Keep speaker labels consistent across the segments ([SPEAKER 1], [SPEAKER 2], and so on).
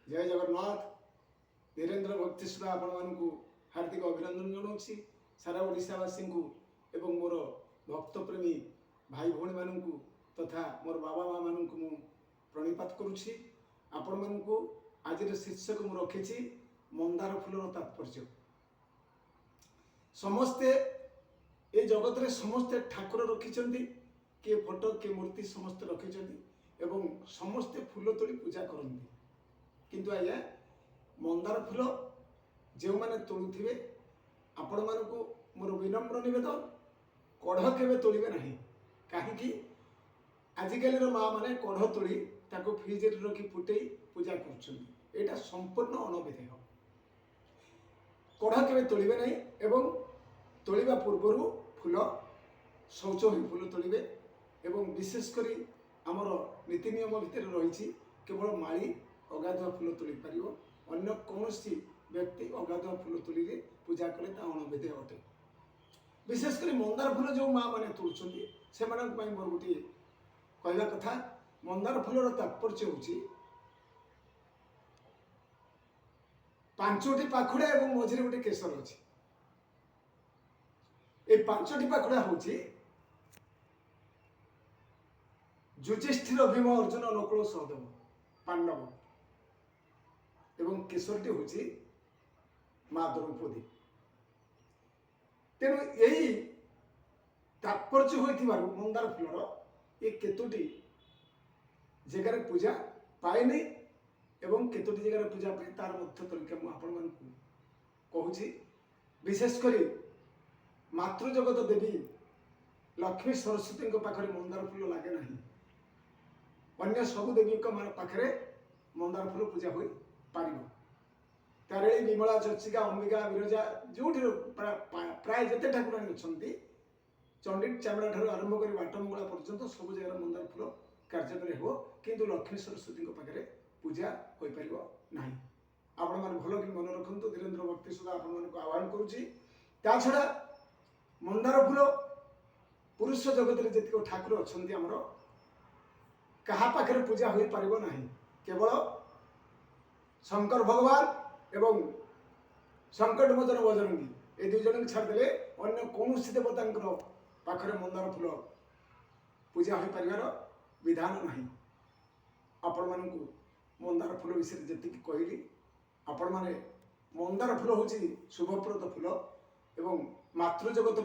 [SPEAKER 1] जय जगन्नाथ। धीरेन्द्र भक्ति सुधा आपण हार्दिक अभिनंदन जनाऊँगी सारा ओडावासी को एवं मोर भक्तप्रेमी भाई भौणी मान तथा मोर बाबा माँ मान मु प्रणिपात करुच्ची। आपण मानू आज शीर्षक मु रखी मंदार फूलर तात्पर्य। समस्ते ये जगत रे समस्ते ठाकुर रखिंट किए फोटो किए मूर्ति समस्ते रखिंट एवं समस्ते फूल तोड़ी पूजा करती किंतु आज्ञा मंदार फूल जो मैंने तोड़ुवे आपण मानक मोर विनम्र नवेदन कढ़ केवे तोड़े ना कहीं आजिकल माँ मैंने कढ़ तोड़ी ताको फ्रिज रखी फुटे पूजा कर संपूर्ण अनविधेय। कढ़ केवे तोड़े ना एवं तोड़ा पूर्वर फूल शौच हो फूल तोड़े एवं विशेषकर आमर नीति नियम भितर रही केवल माली अगाधुआ फूल तोड़ पार अन्य कौन व्यक्ति अगाधुआ फूल तोड़े पूजा कले अनविधेय अटे। विशेषकर मंदार फूल जो माँ मैंने तोड़ुं से मोर गोटे कहवा कथा मंदार फूलर तात्पर्य हूँ पांचटी पाखुड़ा एवं मझे गोटे केसर अच्छी। ये पांचटी पाखुड़ा हूँ युधिष्ठिर भीम अर्जुन नकुल सहदेव पांडव एवं केसरटी हूँ माँ द्रौपदी। तेणु यही तात्पर्य हो मंदार फूलर ये केतोटी जगार पूजा पाए नहीं एवं केतोटी जगार पूजा पाए तार मध्य तरीका मुझे कहूँ। विशेषकर मातृजगत देवी लक्ष्मी सरस्वती पाखे मंदार फूल लगे ना अन्य सबु देवी पाखे मंदार फूल पूजा हो पार। तारिणी विमला चर्चिका अंबिका विरजा जो प्राय जिते ठाकुराणी अच्छा चंडी चामड़ा ठार आरंभ कर बाटमंगला पर्यंत सब जगह मंदार फूल कार्यक्रम हो किंतु लक्ष्मी सरस्वती पाखे पूजा हो पार ना। आपण मैंने भल कि मन रखु धीरेन्द्र भक्ति सुधा आपण आह्वान करुच्ची। छड़ा मंदार फूल पुरुष जगत में जी ठाकुर अच्छा आमर क्या पाखे पूजा हो पार ना केवल शंकर भगवान एवं संकट मोचन बजरंगी ये दुई जन छाड़दे अन्य कौन देवता पाखे मंदार फूल पूजा हो पार विधान ना। आपण मान मंदार फूल विषय जी कहली आपण मैंने मंदार फूल हूँ शुभप्रद फूल एवं मातृजगत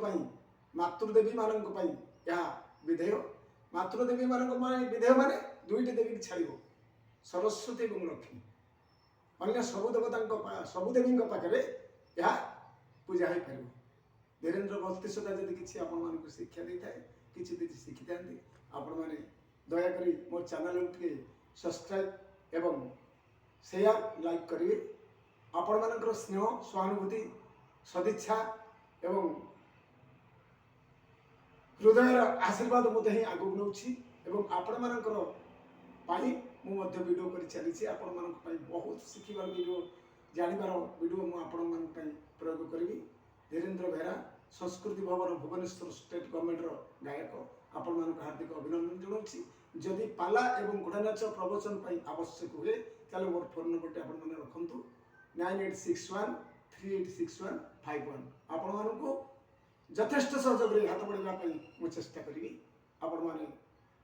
[SPEAKER 1] मातृदेवी मानी विधेय। मातृदेवी मान विधेय माने दुईटी देवी छाड़ सरस्वती और लक्ष्मी अन्य सबु देवता सबु देवी पाखे यह पूजा हो पार। धीरेन्द्र भक्ति सुधा जब किसी आपण शिक्षा दे था कि शिखी था आपण मैंने दयाकोरी मो चैनल टे सब्सक्राइब एवं शेयर लाइक करेंगे। आपण मान स्नेह सहानुभूति सदिच्छा एवं हृदय आशीर्वाद मत ही आगे नौची आपण मानकर वीडियो कर चली आपण मान बहुत शिखार वीडियो जानिबार वीडियो मुझे प्रयोग करी। धीरेन्द्र बेहरा संस्कृति भवन भुवनेश्वर स्टेट गवर्नमेंट गायक आपण मान हार्दिक अभिनंदन जनाऊँगी। जदि पाला एवं घोड़ा नाच प्रवचन आवश्यक हुए ताले मोर फोन नंबर आपण मैंने रखु 9861 386151। आपण मानू यथेष्ट सहयोग हाथ बढ़ाई मुझे चेष्टा करी। आपण मैंने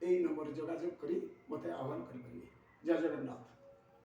[SPEAKER 1] यही नंबर जोगाजोग करी मते आह्वान करेंगे। जय जगन्नाथ।